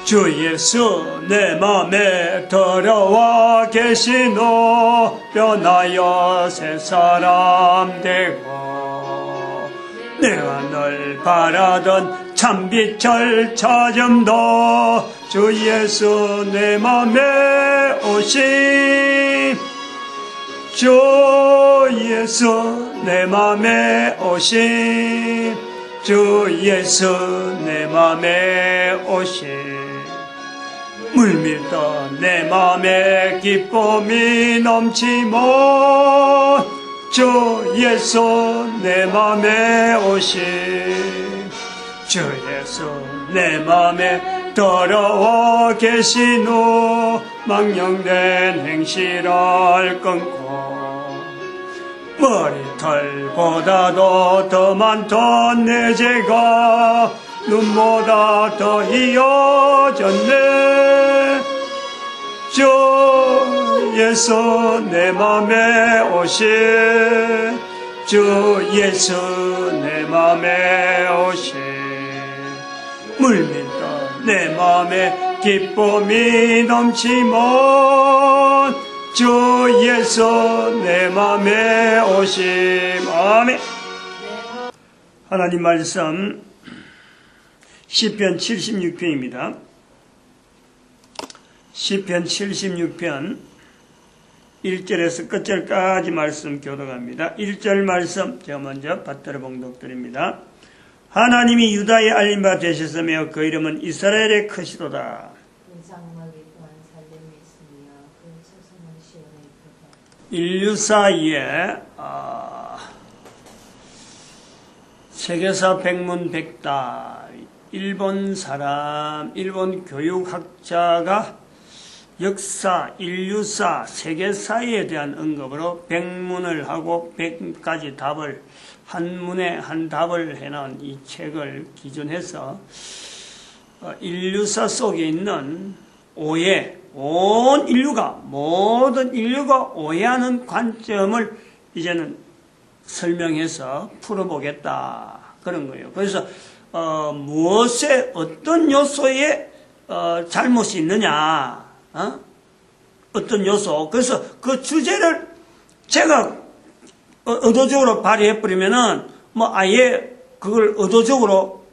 주 예수 내 맘에 들어와 계시노 변하여 새 사람 되고 내가 널 바라던 참빛을 찾음도 주 예수 내 맘에 오심 주 예수 내 맘에 오심 주 예수 내 맘에 오심 물밀던 내 맘에 기쁨이 넘치면 주 예수 내 맘에 오심 주 예수 내 맘에 들어와 계시노 망령된 행실을 끊고 머리털보다도 더 많던 내 죄가 눈보다 더 이어졌네 주 예수 내 맘에 오시 주 예수 내 맘에 오시 물밀던 내 맘에 기쁨이 넘치면 주 예수 내 맘에 오심 아멘. 하나님 말씀 시편 76편입니다. 시편 76편 1절에서 끝절까지 말씀 교독합니다. 1절 말씀 제가 먼저 받들어 봉독드립니다. 하나님이 유다에 알림바 되셨으며 그 이름은 이스라엘의 크시도다. 인류 사이에 세계사 백문백답 일본 사람, 일본 교육학자가 역사, 인류사, 세계사에 대한 언급으로 100문을 하고 100가지 답을 한 문에 한 답을 해놓은 이 책을 기준해서 인류사 속에 있는 오해, 온 인류가, 모든 인류가 오해하는 관점을 이제는 설명해서 풀어보겠다 그런 거예요. 그래서 무엇에 어떤 요소에 잘못이 있느냐, 어떤 요소. 그래서 그 주제를 제가 의도적으로 발휘해버리면은 뭐 아예 그걸 의도적으로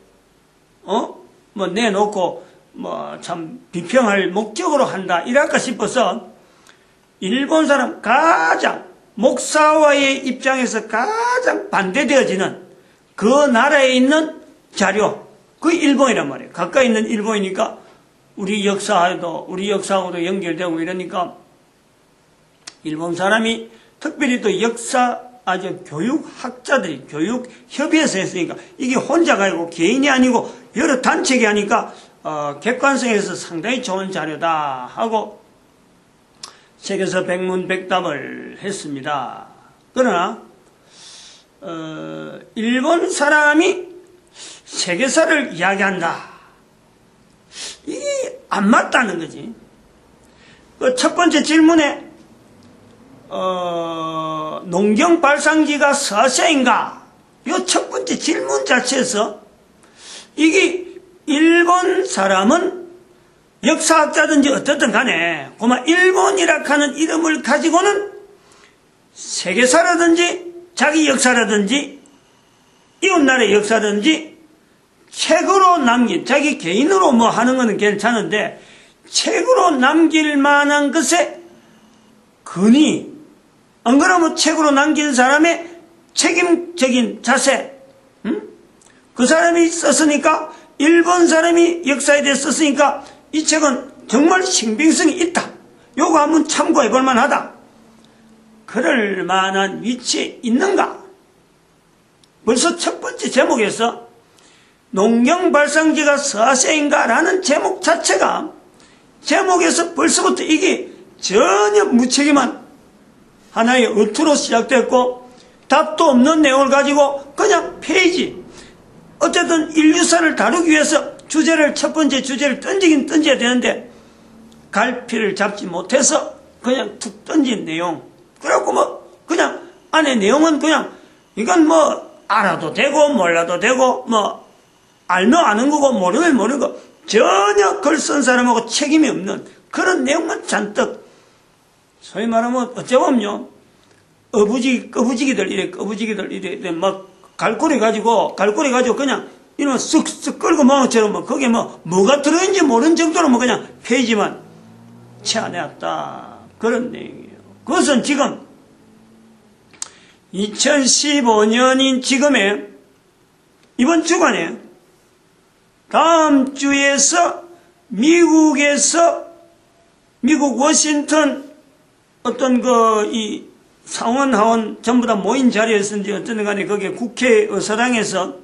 뭐 내놓고 뭐 참 비평할 목적으로 한다 이럴까 싶어서 일본 사람 가장 목사와의 입장에서 가장 반대되어지는 그 나라에 있는 자료, 그 일본이란 말이에요. 가까이 있는 일본이니까 우리 역사하고도 연결되고 이러니까 일본 사람이 특별히 또 역사 아주 교육학자들이 교육협의회에서 했으니까 이게 혼자가 아니고 개인이 아니고 여러 단체가 하니까 객관성에서 상당히 좋은 자료다 하고 책에서 백문백답을 했습니다. 그러나 일본 사람이 세계사를 이야기한다. 이게 안 맞다는 거지. 그 첫 번째 질문에 농경 발상지가 서세인가? 이 첫 번째 질문 자체에서 이게 일본 사람은 역사학자든지 어떻든 간에 그만 일본이라 하는 이름을 가지고는 세계사라든지 자기 역사라든지 이웃나라의 역사라든지 책으로 남긴, 자기 개인으로 뭐 하는 거는 괜찮은데 책으로 남길 만한 것에 근위, 안 그러면 책으로 남긴 사람의 책임적인 자세, 그 사람이 썼으니까, 일본 사람이 역사에 대해 썼으니까 이 책은 정말 신빙성이 있다. 요거 한번 참고해 볼 만하다. 그럴 만한 위치에 있는가? 벌써 첫 번째 제목에서 농경 발상지가 서세인가 라는 제목 자체가 제목에서 벌써부터 이게 전혀 무책임한 하나의 어투로 시작됐고 답도 없는 내용을 가지고 그냥 페이지, 어쨌든 인류사를 다루기 위해서 주제를, 첫 번째 주제를 던지긴 던져야 되는데 갈피를 잡지 못해서 그냥 툭 던진 내용. 그래갖고 뭐 그냥 안에 내용은 그냥 이건 뭐 알아도 되고 몰라도 되고 뭐 알면 아는 거고 모르면 모르는 거 전혀 글 쓴 사람하고 책임이 없는 그런 내용만 잔뜩, 소위 말하면 어쩌면요, 꺼부지기들 이래 막 갈고리 가지고 그냥 이놈 쓱쓱 끌고 먹은처럼 뭐 거기에 뭐가 들어있는지 모르는 정도로 뭐 그냥 페이지만 채워내었다. 그런 내용이에요. 그것은 지금 2015년인 지금에 이번 주간에 다음 주에서 미국 워싱턴 어떤 이 상원 하원 전부 다 모인 자리였는지 어쨌든 간에 거기에 국회의사당에서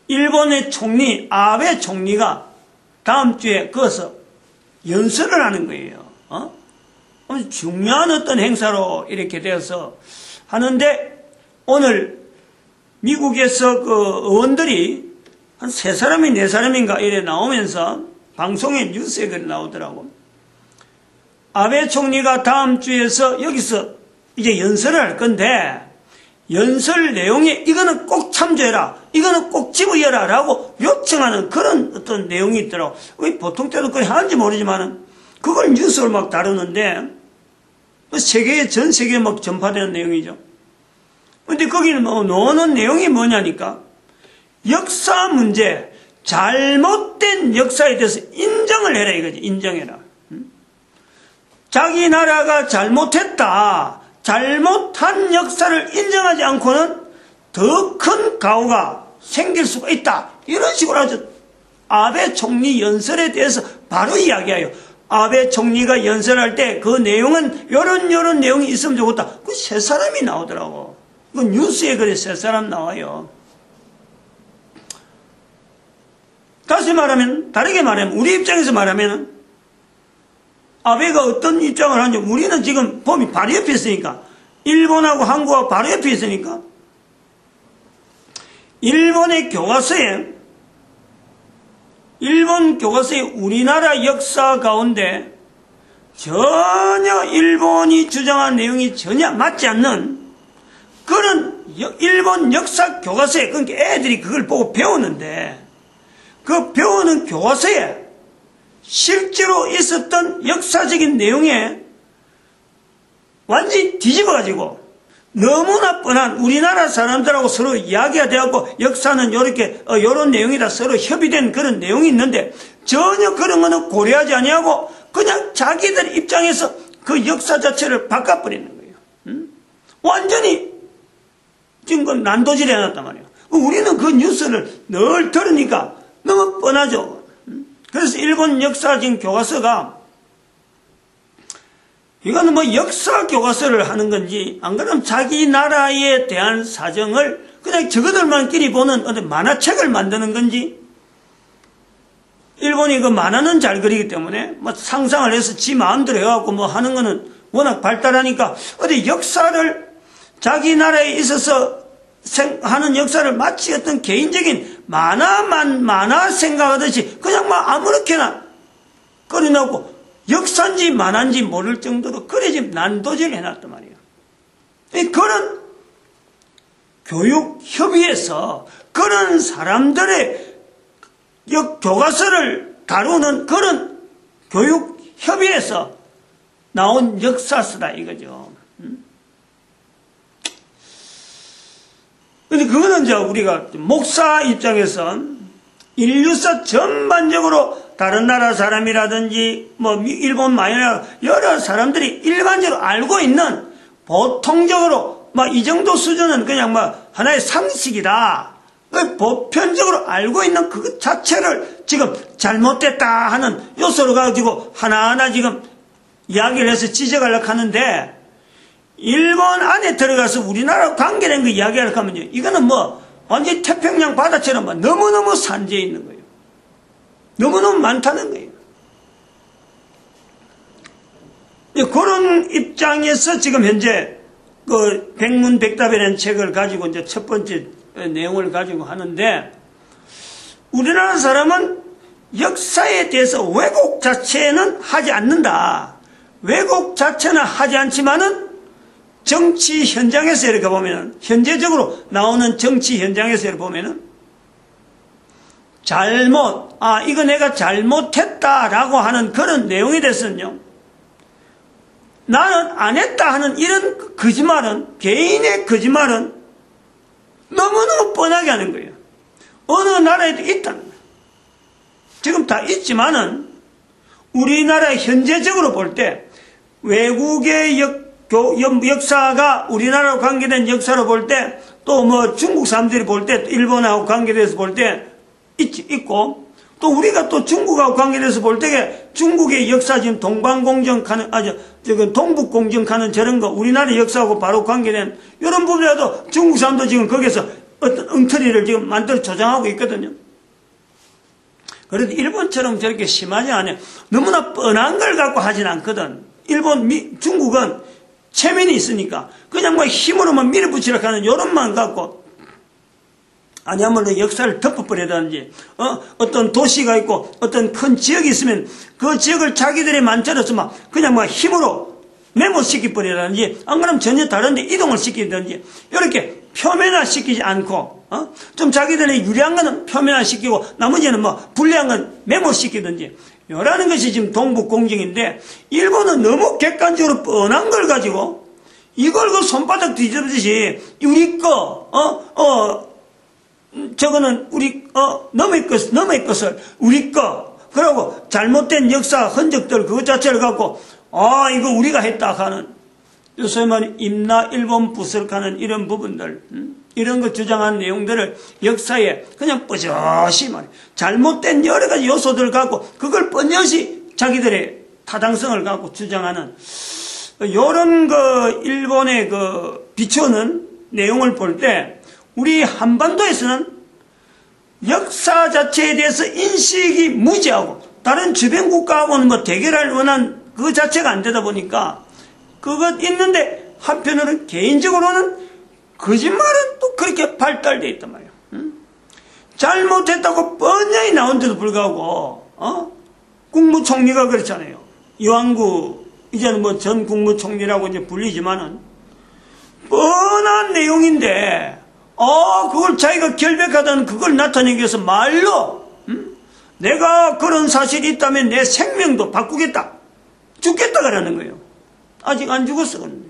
일본의 총리 아베 총리가 다음 주에 거기서 연설을 하는 거예요. 중요한 어떤 행사로 이렇게 되어서 하는데, 오늘 미국에서 그 의원들이 한 3사람이 4사람인가 이래 나오면서 방송에 뉴스에 그래 나오더라고. 아베 총리가 다음 주에서 여기서 이제 연설을 할 건데, 연설 내용에 이거는 꼭 참조해라, 이거는 꼭 집어여라 라고 요청하는 그런 어떤 내용이 있더라고. 보통 때도 그렇게 하는지 모르지만은 그걸 뉴스를 막 다루는데, 전 세계에 막 전파되는 내용이죠. 근데 거기는 나오는 내용이 뭐냐니까, 역사 문제, 잘못된 역사에 대해서 인정을 해라 이거지. 인정해라. 자기 나라가 잘못했다, 잘못한 역사를 인정하지 않고는 더 큰 가오가 생길 수가 있다, 이런 식으로 아주 아베 총리 연설에 대해서 바로 이야기해요. 아베 총리가 연설할 때 그 내용은 요런 내용이 있으면 좋겠다. 그 3사람이 나오더라고. 그 뉴스에 그래 3사람 나와요. 다시 말하면, 다르게 말하면, 우리 입장에서 말하면 아베가 어떤 입장을 하는지, 우리는 지금 봄이 바로 옆에 있으니까, 일본하고 한국하고 바로 옆에 있으니까, 일본 교과서에 우리나라 역사 가운데 전혀 일본이 주장한 내용이 전혀 맞지 않는 그런 일본 역사 교과서에, 그러니까 애들이 그걸 보고 배우는데, 그 배우는 교과서에 실제로 있었던 역사적인 내용에 완전히 뒤집어가지고 너무나 뻔한, 우리나라 사람들하고 서로 이야기가 되었고 역사는 요런 내용이다 서로 협의된 그런 내용이 있는데, 전혀 그런 거는 고려하지 아니하고 그냥 자기들 입장에서 그 역사 자체를 바꿔버리는 거예요. 완전히 지금 그 난도질 해놨단 말이에요. 우리는 그 뉴스를 늘 들으니까 너무 뻔하죠. 그래서 일본 역사적인 교과서가, 이거는 뭐 역사 교과서를 하는 건지, 안 그러면 자기 나라에 대한 사정을 그냥 저거들만끼리 보는 어떤 만화책을 만드는 건지, 일본이 그 만화는 잘 그리기 때문에 뭐 상상을 해서 지 마음대로 해갖고 뭐 하는 거는 워낙 발달하니까, 어디 역사를 자기 나라에 있어서 하는 역사를 마치 어떤 개인적인 만화 생각하듯이 그냥 막 아무렇게나 꺼내놓고 역사인지 만화인지 모를 정도로 그래 지금 난도질 해놨단 말이에요. 그런 교육협의에서 그런 사람들의 교과서를 다루는 그런 교육협의에서 나온 역사서다 이거죠. 근데 그거는 이제 우리가 목사 입장에서 인류사 전반적으로 다른 나라 사람이라든지 뭐 일본 마이나 여러 사람들이 일반적으로 알고 있는, 보통적으로 막 이 정도 수준은 그냥 막 하나의 상식이다, 보편적으로 알고 있는 그것 자체를 지금 잘못됐다 하는 요소를 가지고 하나하나 지금 이야기를 해서 지적하려고 하는데, 일본 안에 들어가서 우리나라 관계된 거 이야기하려고 하면요, 이거는 뭐 완전히 태평양 바다처럼 막 너무너무 산재해 있는 거예요. 너무너무 많다는 거예요. 그런 입장에서 지금 현재 그 백문백답이라는 책을 가지고 이제 첫 번째 내용을 가지고 하는데, 우리나라 사람은 역사에 대해서 왜곡 자체는 하지 않는다. 왜곡 자체는 하지 않지만은 정치 현장에서 이렇게 보면은, 현재적으로 나오는 정치 현장에서 이렇게 보면은 이거 내가 잘못했다라고 하는 그런 내용이 됐으면요. 나는 안 했다 하는 이런 거짓말은, 개인의 거짓말은 너무너무 뻔하게 하는 거예요. 어느 나라에도 있다는 거예요. 지금 다 있지만은, 우리나라 현재적으로 볼 때, 외국의 역사가 우리나라와 관계된 역사로 볼 때, 또 뭐 중국 사람들이 볼 때, 일본하고 관계돼서 볼 때 있고, 또 우리가 또 중국하고 관계돼서 볼 때 중국의 역사 지금 동방공정하는, 동북공정하는 저런 거, 우리나라 역사하고 바로 관계된 이런 부분에도 중국 사람도 지금 거기서 어떤 엉터리를 지금 만들어 조장하고 있거든요. 그래도 일본처럼 저렇게 심하지 않아요. 너무나 뻔한 걸 갖고 하진 않거든. 중국은 체면이 있으니까 그냥 뭐 힘으로만 밀어붙이려고 하는 요런만 갖고, 아니야말로 역사를 덮어버리다든지, 어떤 도시가 있고 어떤 큰 지역이 있으면 그 지역을 자기들이 만들어서 막 그냥 막 힘으로 메모시켜버리다든지, 안 그러면 전혀 다른데 이동을 시키든지, 이렇게 표면화시키지 않고, 좀 자기들의 유리한 거는 표면화시키고 나머지는 뭐 불리한 건 메모시키든지, 요라는 것이 지금 동북공정인데, 일본은 너무 객관적으로 뻔한 걸 가지고 이걸 그 손바닥 뒤집듯이 우리 거, 저거는 너의 것을 우리 거, 그러고 잘못된 역사 흔적들 그것 자체를 갖고 이거 우리가 했다 하는, 요새 말이 임나 일본 부설하는 이런 부분들, 이런 거 주장하는 내용들을 역사에 그냥 뻔히 말이야. 잘못된 여러 가지 요소들을 갖고 그걸 뻔히 자기들의 타당성을 갖고 주장하는 요런 일본의 비추는 내용을 볼 때, 우리 한반도에서는 역사 자체에 대해서 인식이 무지하고, 다른 주변 국가하고는 뭐 대결할 원한 그 자체가 안 되다 보니까, 그것 있는데 한편으로는 개인적으로는 거짓말은 또 그렇게 발달되어 있단 말이에요. 잘못했다고 뻔히 나온데도 불구하고, 국무총리가 그렇잖아요. 이완구, 이제는 뭐 전 국무총리라고 이제 불리지만은, 뻔한 내용인데, 그걸 자기가 결백하다는 그걸 나타내기 위해서 말로, 내가 그런 사실이 있다면 내 생명도 바꾸겠다. 죽겠다 그러는 거예요. 아직 안 죽었어, 그런데.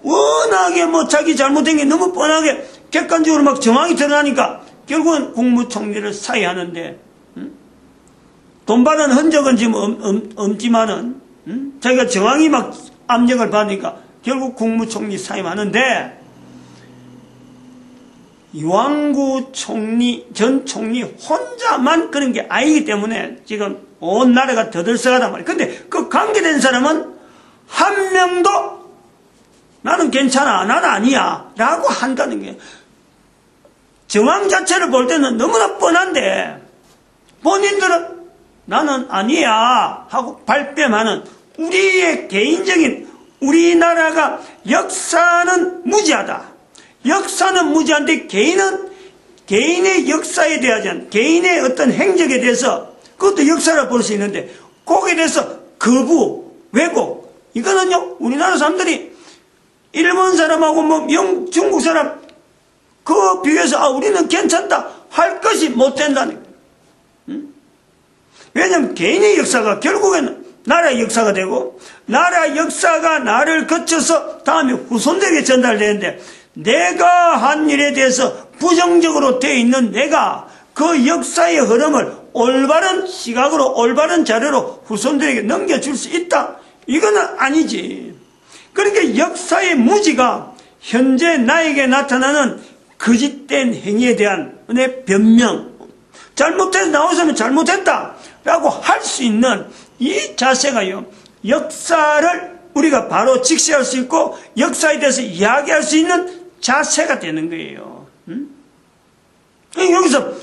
워낙에 뭐 자기 잘못된 게 너무 뻔하게 객관적으로 막 정황이 드러나니까 결국은 국무총리를 사의하는데, 돈 받은 흔적은 지금 없지만은, 자기가 정황이 막 압력을 받으니까 결국 국무총리 사임하는데, 이완구 전 총리 혼자만 그런 게 아니기 때문에 지금 온 나라가 더들썩하단 말이에요. 근데 그 관계된 사람은 한 명도 나는 괜찮아, 나는 아니야 라고 한다는 게, 정황 자체를 볼 때는 너무나 뻔한데 본인들은 나는 아니야 하고 발뺌하는, 우리의 개인적인, 우리나라가 역사는 무지하다. 역사는 무지한데 개인의 역사에 대하지, 개인의 어떤 행적에 대해서, 그것도 역사라 볼 수 있는데 거기에 대해서 거부, 왜곡, 이거는요 우리나라 사람들이 일본 사람하고 뭐 중국 사람 그 비교해서 우리는 괜찮다 할 것이 못 된다는 거예요. 왜냐하면 개인의 역사가 결국에는 나라의 역사가 되고, 나라 역사가 나를 거쳐서 다음에 후손들에게 전달되는데, 내가 한 일에 대해서 부정적으로 되어 있는 내가 그 역사의 흐름을 올바른 시각으로, 올바른 자료로 후손들에게 넘겨줄 수 있다? 이거는 아니지. 그러니까 역사의 무지가 현재 나에게 나타나는 거짓된 행위에 대한 내 변명, 잘못해서 나오시면 잘못했다 라고 할 수 있는 이 자세가요, 역사를 우리가 바로 직시할 수 있고 역사에 대해서 이야기할 수 있는 자세가 되는 거예요. 여기서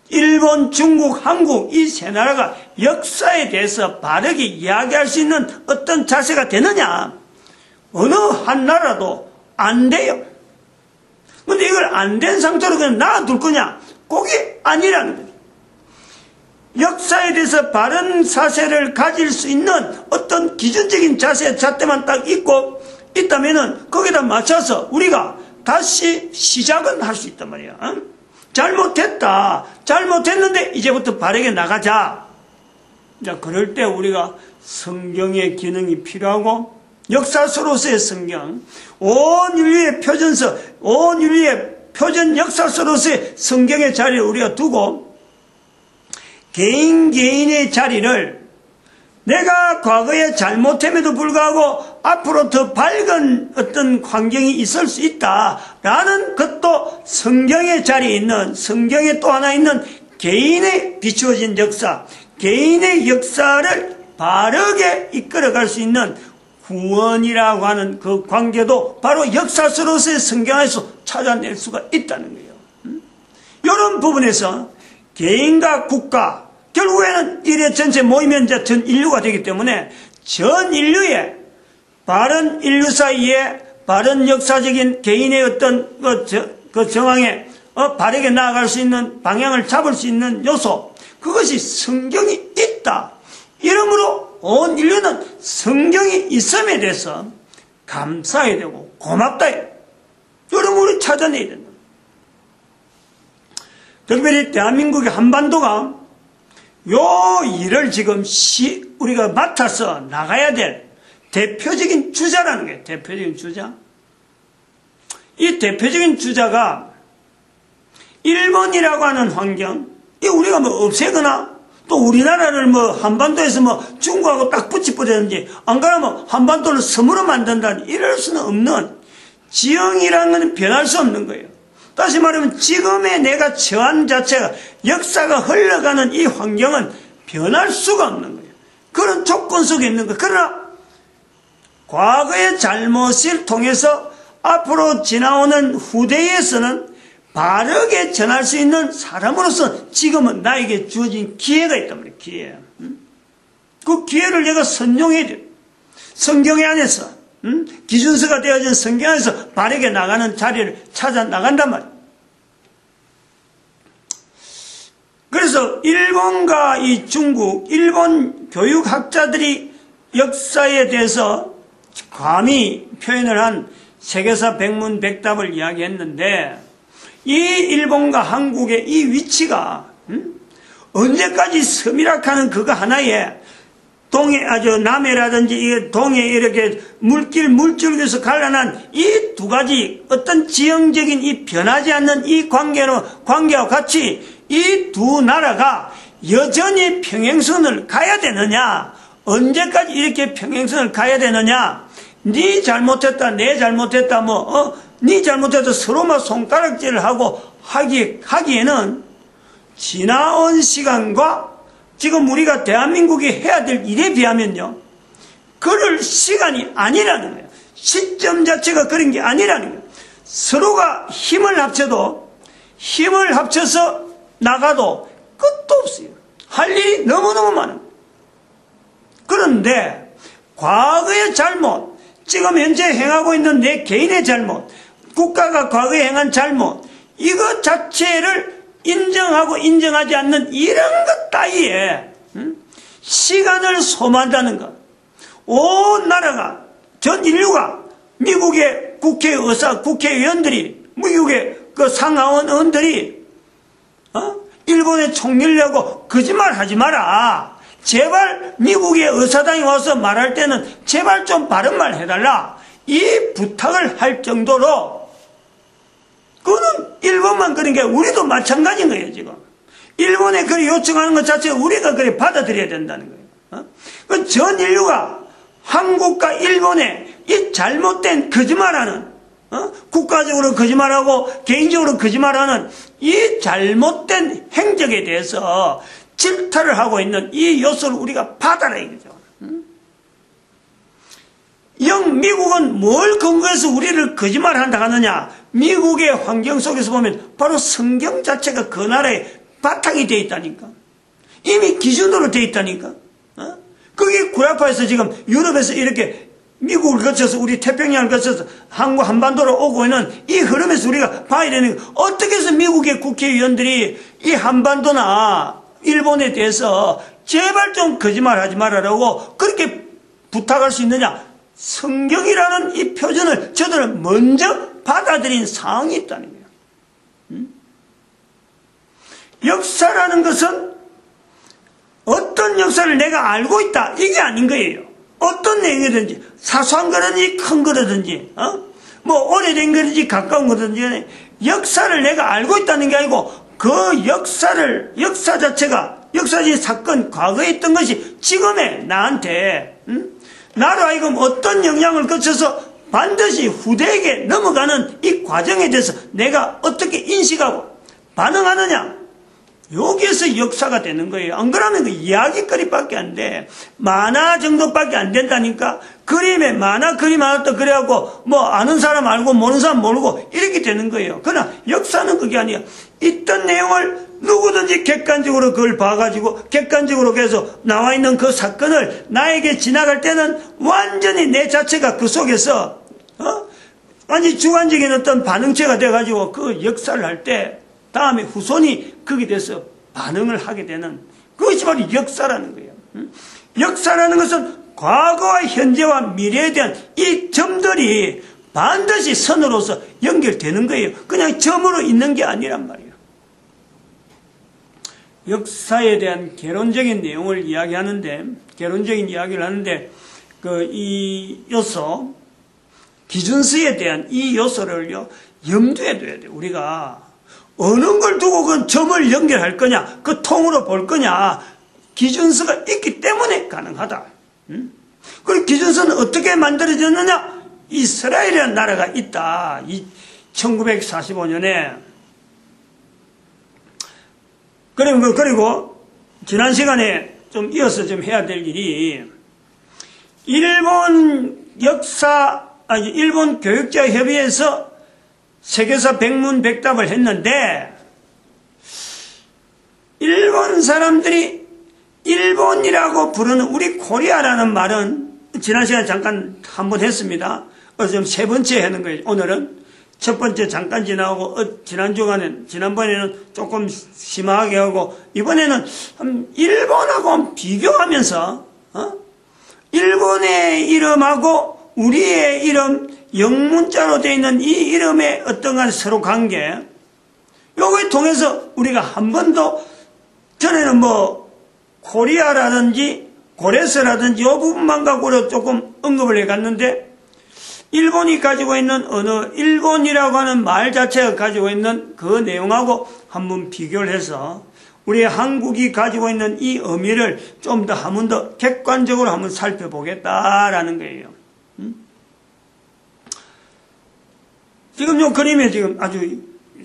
일본, 중국, 한국 이 세 나라가 역사에 대해서 바르게 이야기할 수 있는 어떤 자세가 되느냐? 어느 한 나라도 안 돼요. 근데 이걸 안 된 상태로 그냥 놔둘 거냐? 그게 아니라는 거예요. 역사에 대해서 바른 사세를 가질 수 있는 어떤 기준적인 잣대만 딱 있다면은 거기다 맞춰서 우리가 다시 시작은 할 수 있단 말이야. 잘못했다. 잘못했는데 이제부터 바르게 나가자. 자, 그럴 때 우리가 성경의 기능이 필요하고 역사서로서의 성경, 온 인류의 표전서, 온 인류의 표전 역사서로서의 성경의 자리를 우리가 두고 개인의 자리를 내가 과거에 잘못함에도 불구하고 앞으로 더 밝은 어떤 환경이 있을 수 있다라는 것도 성경의 자리에 있는, 성경에 또 하나 있는 개인의 비추어진 역사, 개인의 역사를 바르게 이끌어갈 수 있는 구원이라고 하는 그 관계도 바로 역사서로서의 성경 안에서 찾아낼 수가 있다는 거예요. 이런 부분에서 개인과 국가, 결국에는 일의 전체 모이면 이제 전 인류가 되기 때문에 전 인류의 바른 인류 사이에 바른 역사적인 개인의 어떤 그 정황에 바르게 나아갈 수 있는 방향을 잡을 수 있는 요소, 그것이 성경이 있다. 이러므로 온 인류는 성경이 있음에 대해서 감사해야 되고 고맙다. 여러분 우리 찾아내야 된다. 특별히 대한민국의 한반도가 요 일을 지금 우리가 맡아서 나가야 될 대표적인 주자라는 거예요. 대표적인 주자. 이 대표적인 주자가 일본이라고 하는 환경, 이 우리가 뭐 없애거나 또 우리나라를 뭐 한반도에서 뭐 중국하고 딱 붙이버리든지 안 그러면 한반도를 섬으로 만든다니 이럴 수는 없는 지형이라는 건 변할 수 없는 거예요. 다시 말하면 지금의 내가 처한 자체가 역사가 흘러가는 이 환경은 변할 수가 없는 거예요. 그런 조건 속에 있는 거예요. 그러나 과거의 잘못을 통해서 앞으로 지나오는 후대에서는 바르게 전할 수 있는 사람으로서 지금은 나에게 주어진 기회가 있단 말이에요. 기회. 그 기회를 내가 선용해야 돼요. 성경 안에서 기준서가 되어진 성경 안에서 바르게 나가는 자리를 찾아 나간단 말이에요. 그래서 일본과 이 중국, 일본 교육학자들이 역사에 대해서 감히 표현을 한 세계사 백문백답을 이야기했는데 이 일본과 한국의 이 위치가 언제까지 서밀락하는 그거 하나에 남해라든지 동해 이렇게 물줄기에서 갈라난 이 두 가지 어떤 지형적인 이 변하지 않는 이 관계와 같이 이 두 나라가 여전히 평행선을 가야 되느냐, 언제까지 이렇게 평행선을 가야 되느냐, 네 잘못했다 내 잘못했다 네 잘못해도 서로만 손가락질을 하고 하기에는 지나온 시간과 지금 우리가 대한민국이 해야 될 일에 비하면요, 그럴 시간이 아니라는 거예요. 시점 자체가 그런 게 아니라는 거예요. 서로가 힘을 합쳐서 나가도 끝도 없어요. 할 일이 너무너무 많아요. 그런데 과거의 잘못, 지금 현재 행하고 있는 내 개인의 잘못, 국가가 과거에 행한 잘못, 이것 자체를 인정하고 인정하지 않는 이런 것 따위에 시간을 소모한다는 것. 온 나라가, 전 인류가, 미국의 국회의원들이, 미국의 그 상하원 의원들이 일본에 총리려고 거짓말 하지 마라. 제발 미국의 의사당이 와서 말할 때는 제발 좀 바른 말 해달라. 이 부탁을 할 정도로, 그거는 일본만 그런 게 우리도 마찬가지인 거예요, 지금. 일본에 그렇게 요청하는 것 자체가 우리가 그렇게 받아들여야 된다는 거예요. 그 전 인류가 한국과 일본에 이 잘못된 거짓말하는, 국가적으로 거짓말하고 개인적으로 거짓말하는 이 잘못된 행적에 대해서 질타를 하고 있는 이 요소를 우리가 받아라 이거죠. 미국은 뭘 근거해서 우리를 거짓말한다 하느냐? 미국의 환경 속에서 보면 바로 성경 자체가 그 나라의 바탕이 되어 있다니까. 이미 기준으로 되어 있다니까. 그게 구라파에서 지금 유럽에서 이렇게 미국을 거쳐서 우리 태평양을 거쳐서 한반도로 오고 있는 이 흐름에서 우리가 봐야 되는 거. 어떻게 해서 미국의 국회의원들이 이 한반도나 일본에 대해서 제발 좀 거짓말하지 말아라고 그렇게 부탁할 수 있느냐? 성경이라는 이 표준을 저들은 먼저 받아들인 상황이 있다는 거예요. 역사라는 것은 어떤 역사를 내가 알고 있다, 이게 아닌 거예요. 어떤 내용이든지, 사소한 거든지 큰 거든지, 뭐 오래된 거든지 가까운 거든지, 역사를 내가 알고 있다는 게 아니고 그 역사 자체가, 역사적인 사건, 과거에 있던 것이 지금의 나한테, 나로 하여금 어떤 영향을 거쳐서 반드시 후대에게 넘어가는 이 과정에 대해서 내가 어떻게 인식하고 반응하느냐, 여기에서 역사가 되는 거예요. 안 그러면 그 이야기거리밖에 안 돼. 만화 정도밖에 안 된다니까. 그림에 만화 그림 하나 또 그래갖고 뭐 아는 사람 알고 모르는 사람 모르고 이렇게 되는 거예요. 그러나 역사는 그게 아니야. 있던 내용을 누구든지 객관적으로 그걸 봐가지고 객관적으로 계속 나와 있는 그 사건을 나에게 지나갈 때는 완전히 내 자체가 그 속에서 완전히 주관적인 어떤 반응체가 돼가지고 그 역사를 할 때 다음에 후손이 거기에 대해서 반응을 하게 되는, 그것이 바로 역사라는 거예요. 역사라는 것은 과거와 현재와 미래에 대한 이 점들이 반드시 선으로서 연결되는 거예요. 그냥 점으로 있는 게 아니란 말이에요. 역사에 대한 개론적인 내용을 이야기하는데, 개론적인 이야기를 하는데, 이 요소, 기준서에 대한 이 요소를요, 염두에 둬야 돼요. 우리가 어느 걸 두고 그 점을 연결할 거냐, 그 통으로 볼 거냐, 기준서가 있기 때문에 가능하다. 그리고 기준서는 어떻게 만들어졌느냐? 이스라엘이라는 나라가 있다. 1945년에. 그리고 지난 시간에 좀 이어서 좀 해야 될 일이, 일본 교육자 협의회에서 세계사 백문백답을 했는데, 일본 사람들이 일본이라고 부르는 우리 코리아라는 말은 지난 시간에 잠깐 한번 했습니다. 지금 세 번째 하는 거예요. 오늘은 첫 번째 잠깐 지나고, 지난번에는 조금 심하게 하고, 이번에는 일본하고 비교하면서 일본의 이름하고 우리의 이름, 영문자로 되어 있는 이 이름의 어떤 간 서로 관계, 요거에 통해서 우리가 한 번도, 전에는 뭐 코리아라든지 고레스라든지 이 부분만 갖고 조금 언급을 해갔는데, 일본이 가지고 있는 언어, 일본이라고 하는 말 자체가 가지고 있는 그 내용하고 한번 비교를 해서 우리 한국이 가지고 있는 이 의미를 좀 더 한 번 더 객관적으로 한번 살펴보겠다라는 거예요. 지금 요 그림에 지금 아주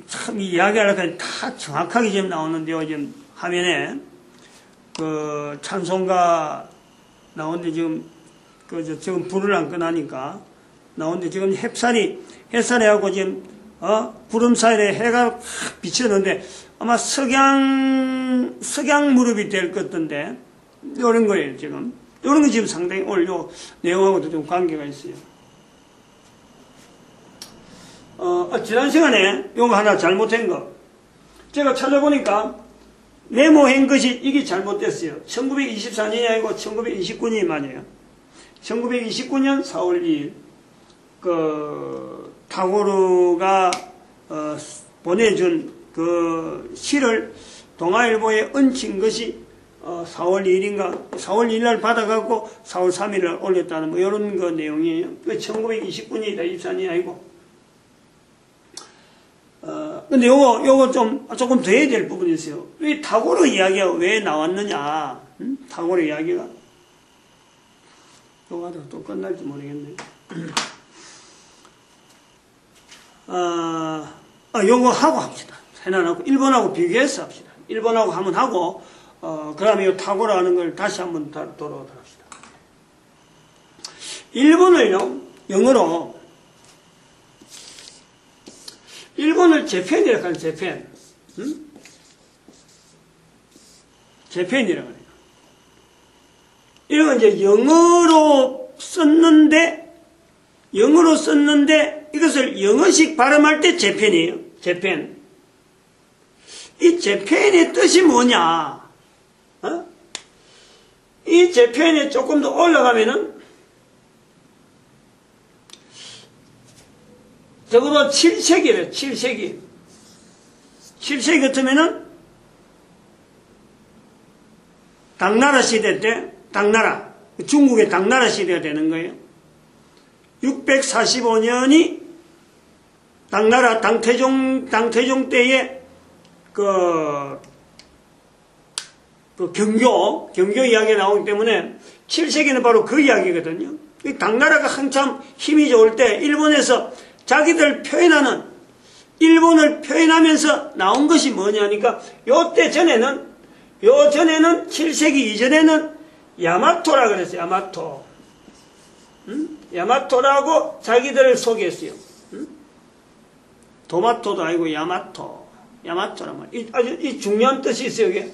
참 이야기하려니까 다 정확하게 지금 나오는데요. 지금 화면에 그 찬송가 나오는데 지금 지금 불을 안 끄나니까 나오는데 지금 햇살이하고 지금 구름 사이에 해가 비쳤는데 아마 석양 무렵이 될 것 같던데, 이런 거예요. 지금 이런 거 지금 상당히 오늘 요 내용하고도 좀 관계가 있어요. 지난 시간에 요거 하나 잘못한 거 제가 찾아보니까 메모한 것이 이게 잘못됐어요. 1924년이 아니고 1929년이 맞아요. 1929년 4월 2일 타고르가 보내준 그 시를 동아일보에 얹힌 것이 4월 2일인가 4월 2일 날 받아갖고 4월 3일 날 올렸다는 뭐 이런 거 내용이에요. 1929년이다 24년이 아니고. 근데 요거 조금 더 해야 될 부분이 있어요. 왜 타고르 이야기가 왜 나왔느냐? 타고르 이야기가. 요거 또 끝날지 모르겠네. 요거 하고 합시다. 해놔놓고 일본하고 비교해서 합시다. 일본하고 한번 하고, 그 다음에 요 타고르 하는 걸 다시 한번 돌아오도록 합시다. 일본을요, 영어로, 일본을 재팬이라고 하는 재팬. 재팬이라고 해요. 이런 건 이제 영어로 썼는데 이것을 영어식 발음할 때 재팬이에요. 재팬. 이 재팬의 뜻이 뭐냐? 이 재팬에 조금 더 올라가면은 적어도 7세기래요. 7세기. 7세기 같으면은 당나라 시대 때, 중국의 당나라 시대가 되는 거예요. 645년이 당나라 당태종 때의 그 경교 이야기가 나오기 때문에 7세기는 바로 그 이야기거든요. 당나라가 한참 힘이 좋을 때 일본에서 자기들 표현하는, 일본을 표현하면서 나온 것이 뭐냐니까, 요때 전에는 7세기 이전에는 야마토라 그랬어요. 야마토. 야마토라고 자기들을 소개했어요. 도마토도 아니고 야마토란 말. 아주 이 중요한 뜻이 있어요. 이게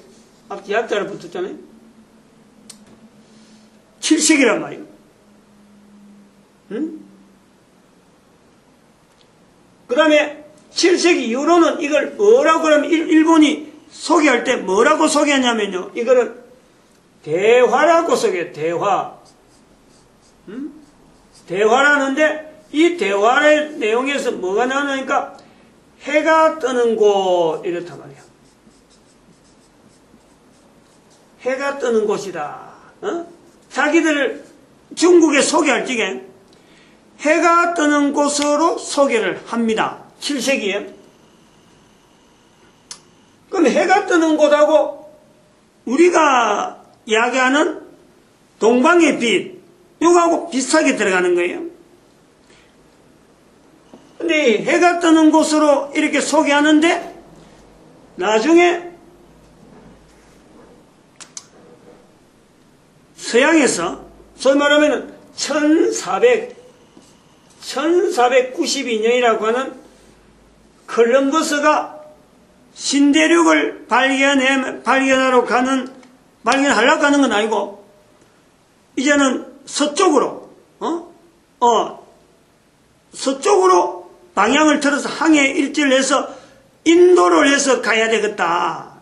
앞에 약자를 붙었잖아요. 7세기란 말이에요. 그 다음에 7세기 이후로는 이걸 뭐라고 하면, 일본이 소개할 때 뭐라고 소개하냐면요, 이거를 대화라고 소개해요. 대화라는데, 이 대화의 내용에서 뭐가 나오냐니까 해가 뜨는 곳, 이렇단 말이야. 해가 뜨는 곳이다. 자기들을 중국에 소개할 적에 해가 뜨는 곳으로 소개를 합니다. 7세기에. 그럼 해가 뜨는 곳하고 우리가 이야기하는 동방의 빛, 이거하고 비슷하게 들어가는 거예요. 근데 해가 뜨는 곳으로 이렇게 소개하는데 나중에 서양에서 소위 말하면 1492년이라고 하는 콜럼버스가 신대륙을 발견하려고 가는 건 아니고, 이제는 서쪽으로 방향을 틀어서 항해 일지를 해서 인도를 해서 가야 되겠다.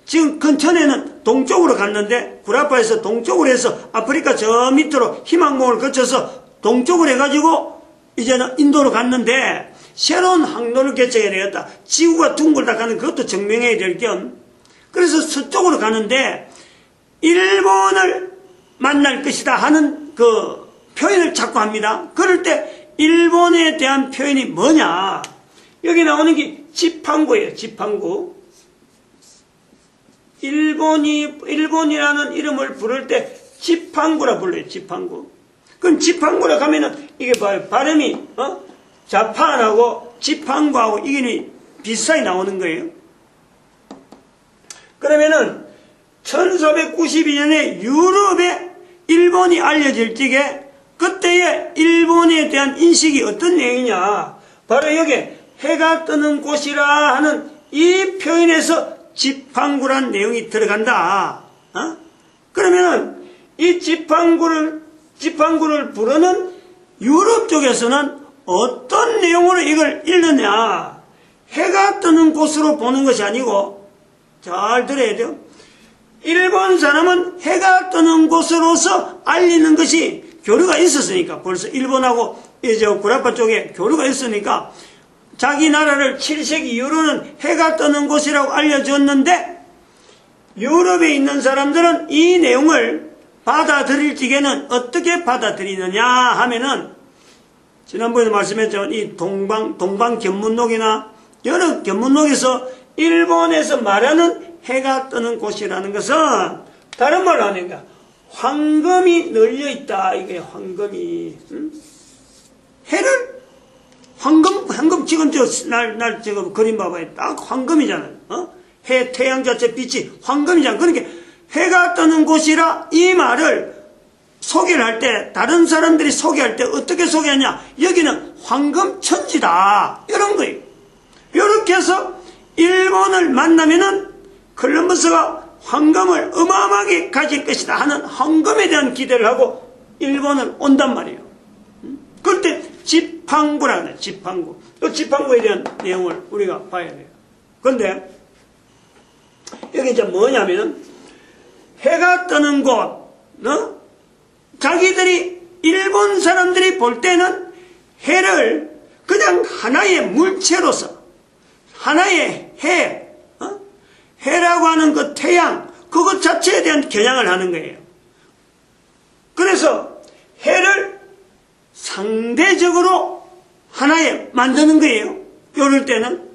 지금 근처에는 동쪽으로 갔는데, 구라파에서 동쪽으로 해서 아프리카 저 밑으로 희망봉을 거쳐서 동쪽으로 해가지고 이제는 인도로 갔는데, 새로운 항로를 개척해야 되겠다. 지구가 둥글다 가는 그것도 증명해야 될 겸, 그래서 서쪽으로 가는데 일본을 만날 것이다 하는 그 표현을 자꾸 합니다. 그럴 때 일본에 대한 표현이 뭐냐, 여기 나오는 게 지팡구예요. 지팡구. 일본이라는 이름을 부를 때 지팡구라 불러요. 지팡구. 그럼 지팡구라 하면은 이게 봐요. 발음이 자판하고 지팡구하고 이게 비슷하게 나오는 거예요. 그러면은 1492년에 유럽에 일본이 알려질 적에 그때의 일본에 대한 인식이 어떤 내용이냐, 바로 여기 해가 뜨는 곳이라 하는 이 표현에서 지팡구란 내용이 들어간다. 그러면은 이 지팡구를 부르는 유럽 쪽에서는 어떤 내용으로 이걸 읽느냐, 해가 뜨는 곳으로 보는 것이 아니고, 잘 들어야 돼요. 일본 사람은 해가 뜨는 곳으로서 알리는 것이 교류가 있었으니까, 벌써 일본하고 이제 구라파 쪽에 교류가 있으니까 자기 나라를 7세기 이후로는 해가 뜨는 곳이라고 알려줬는데, 유럽에 있는 사람들은 이 내용을 받아들일 적에는 어떻게 받아들이느냐 하면은, 지난번에도 말씀했죠. 이 동방 견문록이나 여러 견문록에서 일본에서 말하는 해가 뜨는 곳이라는 것은 다른 말로 하니까 황금이 널려 있다. 이게 황금이. 해를 황금 지금 날 지금 그림 봐봐요. 딱 황금이잖아요. 태양 자체 빛이 황금이잖아요. 그러니까 해가 뜨는 곳이라 이 말을 소개를 할 때, 다른 사람들이 소개할 때 어떻게 소개하냐, 여기는 황금천지다, 이런 거예요. 이렇게 해서 일본을 만나면은 콜럼버스가 황금을 어마어마하게 가질 것이다 하는 황금에 대한 기대를 하고 일본을 온단 말이에요. 그럴 때 지팡구라 그래요. 지팡구. 이 지팡구에 대한 내용을 우리가 봐야 돼요. 그런데 여기 이제 뭐냐면은 해가 뜨는 곳, 자기들이 일본 사람들이 볼 때는 해를 그냥 하나의 물체로서, 하나의 해라고 하는 그 태양, 그것 자체에 대한 겨냥을 하는 거예요. 그래서 해를 상대적으로 하나에 만드는 거예요. 이럴 때는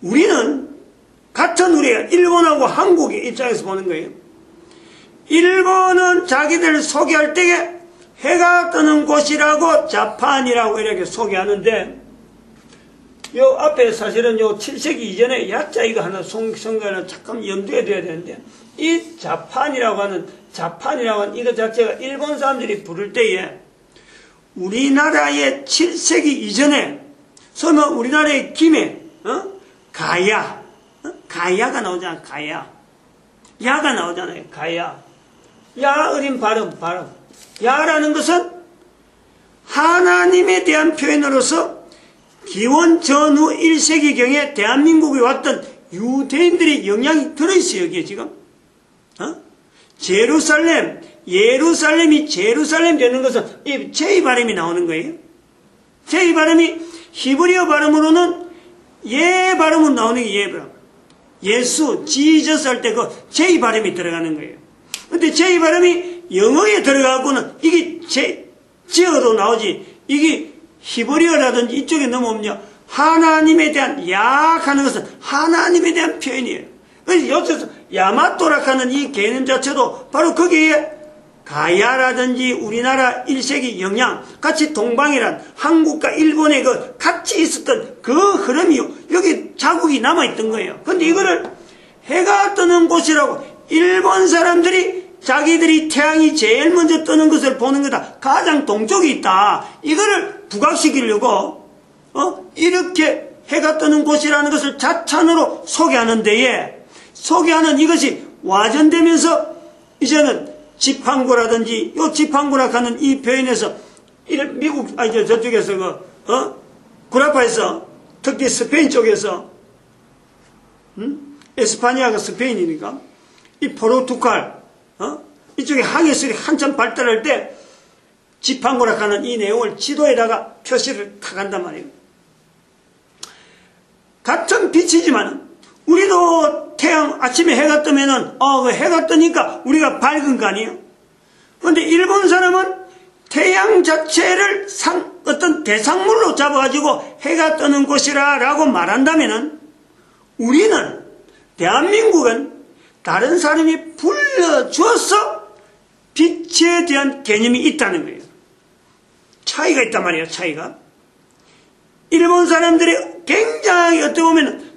우리는 같은 우리가 일본하고 한국의 입장에서 보는 거예요. 일본은 자기들 소개할 때에 해가 뜨는 곳이라고 자판이라고 이렇게 소개하는데, 요 앞에 사실은 요 7세기 이전에 야자 이거 하나 성가는 잠깐 염두에 둬야 되는데, 이 자판이라고 하는 이거 자체가 일본 사람들이 부를 때에 우리나라의 7세기 이전에 설마 우리나라의 김에 가야가 나오잖아. 야가 나오잖아요. 가야. 야 어린 발음. 야라는 것은 하나님에 대한 표현으로서 기원 전후 1세기경에 대한민국에 왔던 유대인들의 영향이 들어있어요. 여기에 지금 예루살렘이 제루살렘 되는 것은 이 제이 발음이 나오는 거예요. 제이 발음이 히브리어 발음으로는 예 발음으로 나오는 게 예 발음. 예수, 지저스 할 때 그 제이 발음이 들어가는 거예요. 근데 제이 발음이 영어에 들어가고는 이게 지어로 나오지, 이게 히브리어라든지 이쪽에 넘어오면요, 하나님에 대한 야하는 것은 하나님에 대한 표현이에요. 그래서 여기서 야마토라카는 이 개념 자체도 바로 거기에 가야라든지 우리나라 1세기 영향, 같이 동방이란 한국과 일본의 그 같이 있었던 그 흐름이요, 여기 자국이 남아있던 거예요. 근데 이거를 해가 뜨는 곳이라고 일본 사람들이 자기들이 태양이 제일 먼저 뜨는 것을 보는 거다, 가장 동쪽에 있다, 이거를 부각시키려고 이렇게 해가 뜨는 곳이라는 것을 자찬으로 소개하는 데에, 소개하는 이것이 와전되면서 이제는 지팡구라든지 요 지팡구라 하는 이 표현에서 미국 저쪽에서 구라파에서 특히 스페인 쪽에서 에스파니아가 스페인이니까 이 포르투갈 이쪽에 항해술이 한참 발달할 때 지팡구라 하는 이 내용을 지도에다가 표시를 탁 한단 말이에요. 같은 빛이지만 우리도 태양 아침에 해가 뜨면은 해가 뜨니까 우리가 밝은 거 아니에요? 그런데 일본 사람은 태양 자체를 어떤 대상물로 잡아가지고 해가 뜨는 곳이라 라고 말한다면은, 우리는 대한민국은 다른 사람이 불러줘서 빛에 대한 개념이 있다는 거예요. 차이가 있단 말이에요. 차이가. 일본 사람들이 굉장히 어떻게 보면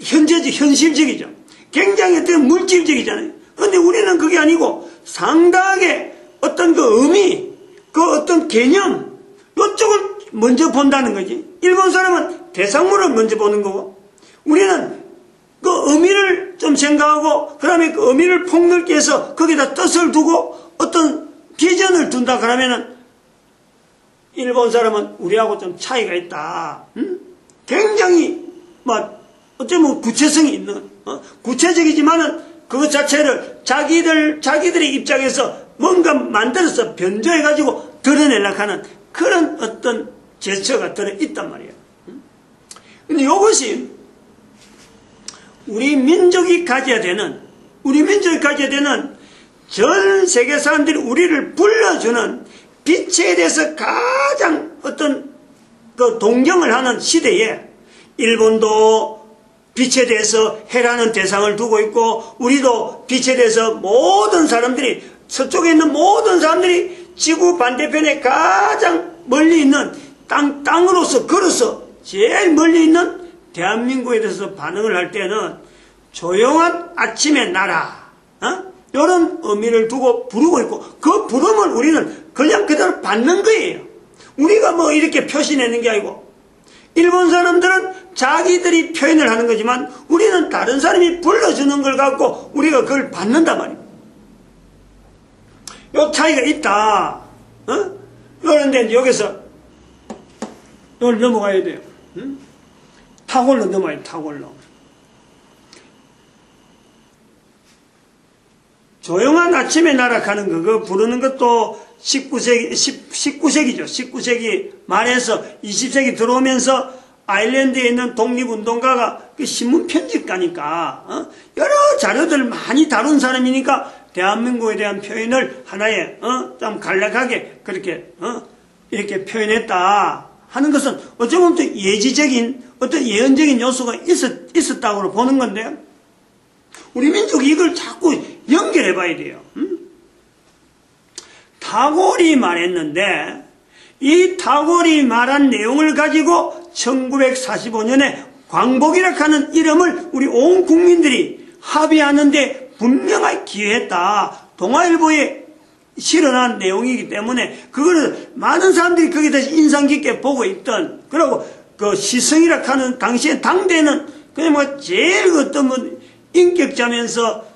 현실적이죠. 굉장히 어떻게 물질적이잖아요. 그런데 우리는 그게 아니고 상당하게 어떤 그 의미, 그 어떤 개념, 이쪽을 먼저 본다는 거지. 일본 사람은 대상물을 먼저 보는 거고, 우리는 그 의미를 좀 생각하고, 그 다음에 그 의미를 폭넓게 해서 거기다 뜻을 두고 어떤 비전을 둔다 그러면은, 일본 사람은 우리하고 좀 차이가 있다. 굉장히 어쩌면 구체성이 있는, 구체적이지만은 그것 자체를 자기들의 입장에서 뭔가 만들어서 변조해가지고 드러내려고 하는 그런 어떤 제스처가 들어있단 말이에요. 근데 이것이 우리 민족이 가져야 되는 전 세계 사람들이 우리를 불러주는 빛에 대해서 가장 어떤 그 동경을 하는 시대에, 일본도 빛에 대해서 해라는 대상을 두고 있고, 우리도 빛에 대해서 모든 사람들이, 서쪽에 있는 모든 사람들이 지구 반대편에 가장 멀리 있는 땅으로서 걸어서 제일 멀리 있는 대한민국에 대해서 반응을 할 때는 조용한 아침의 나라, 이런 의미를 두고 부르고 있고, 그 부름을 우리는 그냥 그대로 받는 거예요. 우리가 이렇게 표시내는 게 아니고, 일본 사람들은 자기들이 표현을 하는 거지만 우리는 다른 사람이 불러주는 걸 갖고 우리가 그걸 받는단 말이에요. 요 차이가 있다. 그런데 여기서 이걸 넘어가야 돼요. 탁월로 넘어가야 돼요. 탁월로. 조용한 아침의 나라 가는 거, 그거 부르는 것도 19세기죠. 19세기 말에서 20세기 들어오면서 아일랜드에 있는 독립운동가가 그 신문 편집가니까 여러 자료들 많이 다룬 사람이니까 대한민국에 대한 표현을 하나의 좀 간략하게 그렇게 이렇게 표현했다 하는 것은 어쩌면 또 예지적인 어떤 예언적인 요소가 있었다고 보는 건데, 우리 민족이 이걸 자꾸 연결해 봐야 돼요. 타고르이 말했는데 이 타고르이 말한 내용을 가지고 1945년에 광복이라 하는 이름을 우리 온 국민들이 합의하는데 분명하게 기여했다. 동아일보에 실어난 내용이기 때문에 그거를 많은 사람들이 거기에 대해서 인상 깊게 보고 있던, 그리고 그 시성이라 하는 당시에 당대는 그냥 뭐 제일 어떤 뭐 인격자면서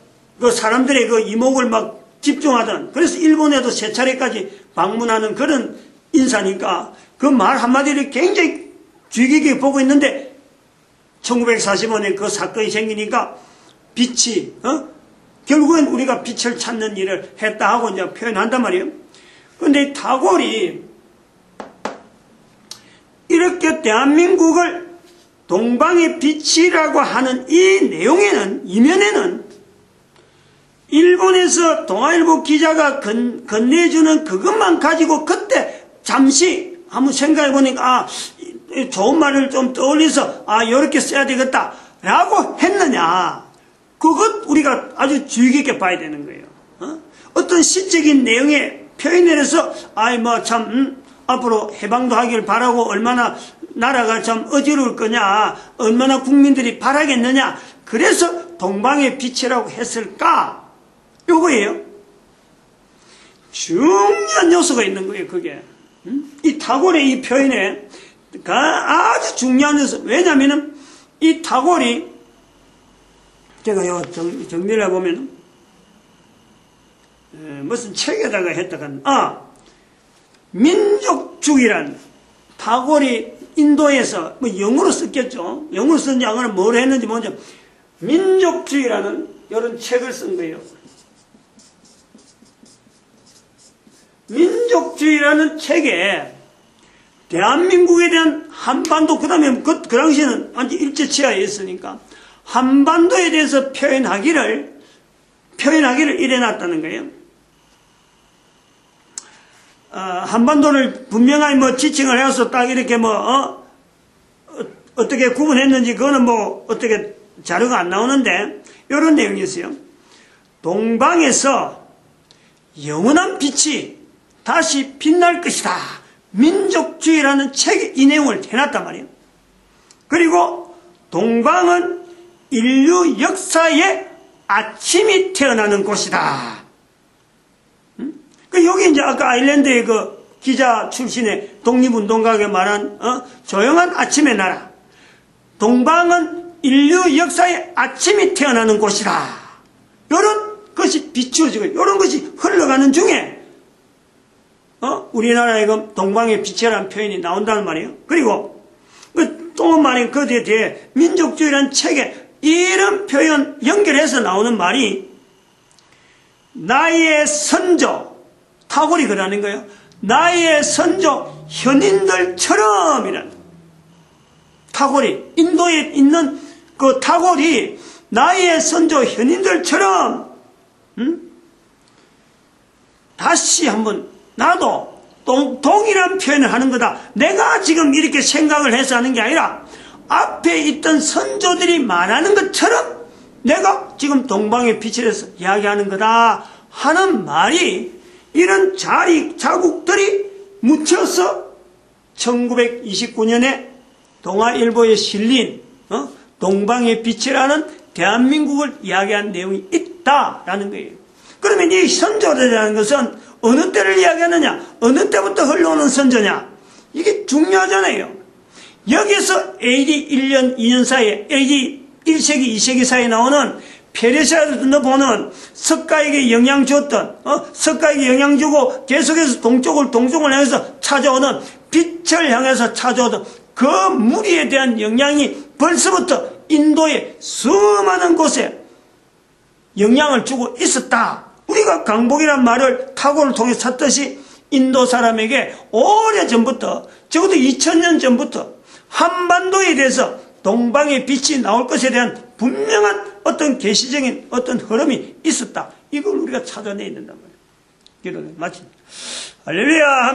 그 사람들의 그 이목을 막 집중하던, 그래서 일본에도 세 차례까지 방문하는 그런 인사니까 그 말 한마디를 굉장히 주의 깊게 보고 있는데 1945년에 그 사건이 생기니까 빛이 결국엔 우리가 빛을 찾는 일을 했다 하고 이제 표현한단 말이에요. 그런데 타고르이 이렇게 대한민국을 동방의 빛이라고 하는 이 내용에는, 이면에는 일본에서 동아일보 기자가 건네주는 그것만 가지고 그때 잠시 한번 생각해 보니까 좋은 말을 좀 떠올려서 이렇게 써야 되겠다 라고 했느냐, 그것 우리가 아주 주의 깊게 봐야 되는 거예요. 어떤 시적인 내용의 표현에 대해서 앞으로 해방도 하길 바라고 얼마나 나라가 참 어지러울 거냐, 얼마나 국민들이 바라겠느냐, 그래서 동방의 빛이라고 했을까, 요거예요. 중요한 요소가 있는 거예요. 그게 이 타고르의 이 표현에 아주 중요한 요소. 왜냐하면 이 타고르이, 제가 요 정리를 해보면 무슨 책에다가 했다가 민족주의란, 타고르이 인도에서 뭐 영어로 썼겠죠. 영어로 쓴지 안 뭘 했는지 먼저 민족주의라는 이런 책을 쓴 거예요. 민족주의라는 책에 대한민국에 대한 한반도, 그 다음에 그 당시에는 완전 일제치하에 있으니까 한반도에 대해서 표현하기를 이래놨다는 거예요. 한반도를 분명하게 뭐 지칭을 해서 딱 이렇게 어떻게 구분했는지 그거는 뭐 어떻게 자료가 안 나오는데, 이런 내용이었어요. 동방에서 영원한 빛이 다시 빛날 것이다. 민족주의라는 책에 이 내용을 해놨단 말이에요. 그리고 동방은 인류 역사의 아침이 태어나는 곳이다. 여기 이제 아까 아일랜드의 그 기자 출신의 독립운동가가 말한 조용한 아침의 나라. 동방은 인류 역사의 아침이 태어나는 곳이다. 이런 것이 비추어지고 이런 것이 흘러가는 중에 우리나라의 그 동방의 빛이라는 표현이 나온다는 말이에요. 그리고 또 말인 그 뒤에 민족주의라는 책에 이런 표현 연결해서 나오는 말이 나의 선조, 타고르이 그러는 거예요. 나의 선조 현인들처럼이란, 타고르이, 인도에 있는 그 타고르이 나의 선조 현인들처럼 다시 한번 나도 동일한 표현을 하는 거다. 내가 지금 이렇게 생각을 해서 하는 게 아니라 앞에 있던 선조들이 말하는 것처럼 내가 지금 동방의 빛을 해서 이야기하는 거다 하는 말이, 이런 자국들이 묻혀서 1929년에 동아일보에 실린 동방의 빛이라는 대한민국을 이야기한 내용이 있다라는 거예요. 그러면 이 선조들이라는 것은 어느 때를 이야기하느냐, 어느 때부터 흘러오는 선조냐, 이게 중요하잖아요. 여기서 AD 1년, 2년 사이에, AD 1세기, 2세기 사이에 나오는 페르시아에서 보는 석가에게 영향 줬던, 석가에게 영향 주고 계속해서 동쪽을 향해서 찾아오는, 빛을 향해서 찾아오던 그 무리에 대한 영향이 벌써부터 인도의 수많은 곳에 영향을 주고 있었다. 우리가 강복이란 말을 타고를 통해 찾듯이 인도 사람에게 오래전부터, 적어도 2000년 전부터 한반도에 대해서 동방의 빛이 나올 것에 대한 분명한 어떤 계시적인 어떤 흐름이 있었다. 이걸 우리가 찾아내야 된단 말이에요. 기도를 마칩니다. 할렐루야.